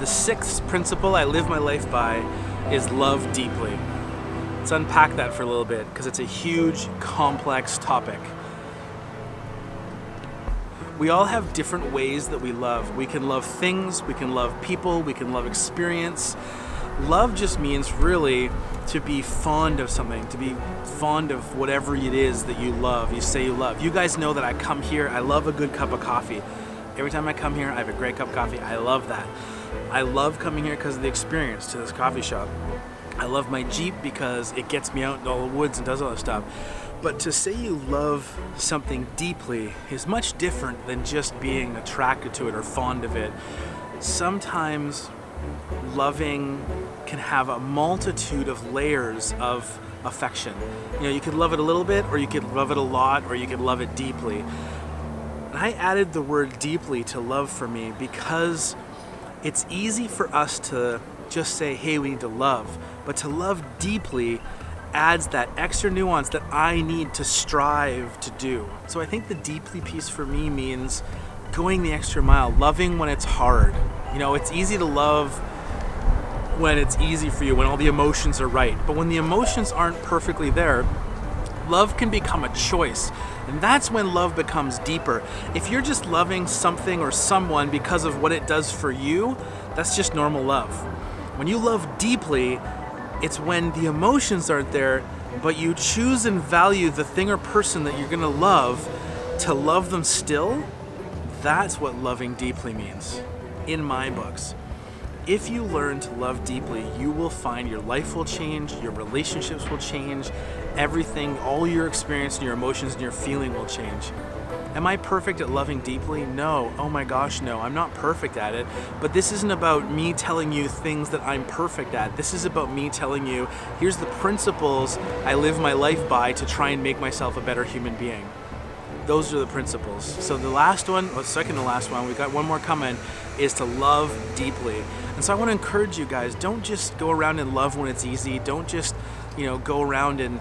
The sixth principle I live my life by is love deeply. Let's unpack that for a little bit because it's a huge, complex topic. We all have different ways that we love. We can love things, we can love people, we can love experience. Love just means really to be fond of something, to be fond of whatever it is that you love, you say you love. You guys know that I come here, I love a good cup of coffee. Every time I come here, I have a great cup of coffee. I love that. I love coming here because of the experience to this coffee shop. I love my Jeep because it gets me out in all the woods and does all that stuff. But to say you love something deeply is much different than just being attracted to it or fond of it. Sometimes loving can have a multitude of layers of affection. You know, you could love it a little bit, or you could love it a lot, or you could love it deeply. And I added the word deeply to love for me because it's easy for us to just say, hey, we need to love. But to love deeply adds that extra nuance that I need to strive to do. So I think the deeply piece for me means going the extra mile, loving when it's hard. You know, it's easy to love when it's easy for you, when all the emotions are right. But when the emotions aren't perfectly there, love can become a choice. And that's when love becomes deeper. If you're just loving something or someone because of what it does for you, that's just normal love. When you love deeply, it's when the emotions aren't there, but you choose and value the thing or person that you're gonna love to love them still. That's what loving deeply means, in my books. If you learn to love deeply, you will find your life will change, your relationships will change, everything, all your experience and your emotions and your feeling will change. Am I perfect at loving deeply? No. Oh my gosh, no. I'm not perfect at it. But this isn't about me telling you things that I'm perfect at. This is about me telling you, here's the principles I live my life by to try and make myself a better human being. Those are the principles. So the last one, or second to last one, we've got one more coming, is to love deeply. And so I want to encourage you guys, don't just go around and love when it's easy. Don't just, go around and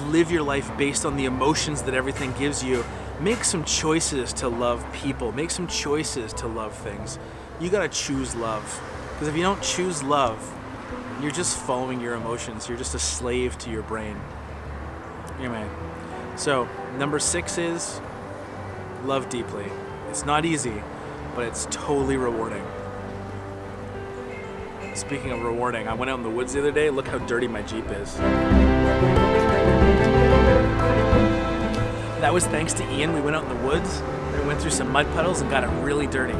live your life based on the emotions that everything gives you. Make some choices to love people. Make some choices to love things. You gotta choose love. Because if you don't choose love, you're just following your emotions. You're just a slave to your brain. Anyway, so number 6 is love deeply. It's not easy, but it's totally rewarding. Speaking of rewarding, I went out in the woods the other day. Look how dirty my Jeep is. That was thanks to Ian. We went out in the woods, we went through some mud puddles and got it really dirty.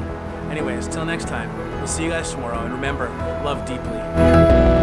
Anyways, till next time, we'll see you guys tomorrow, and remember, love deeply.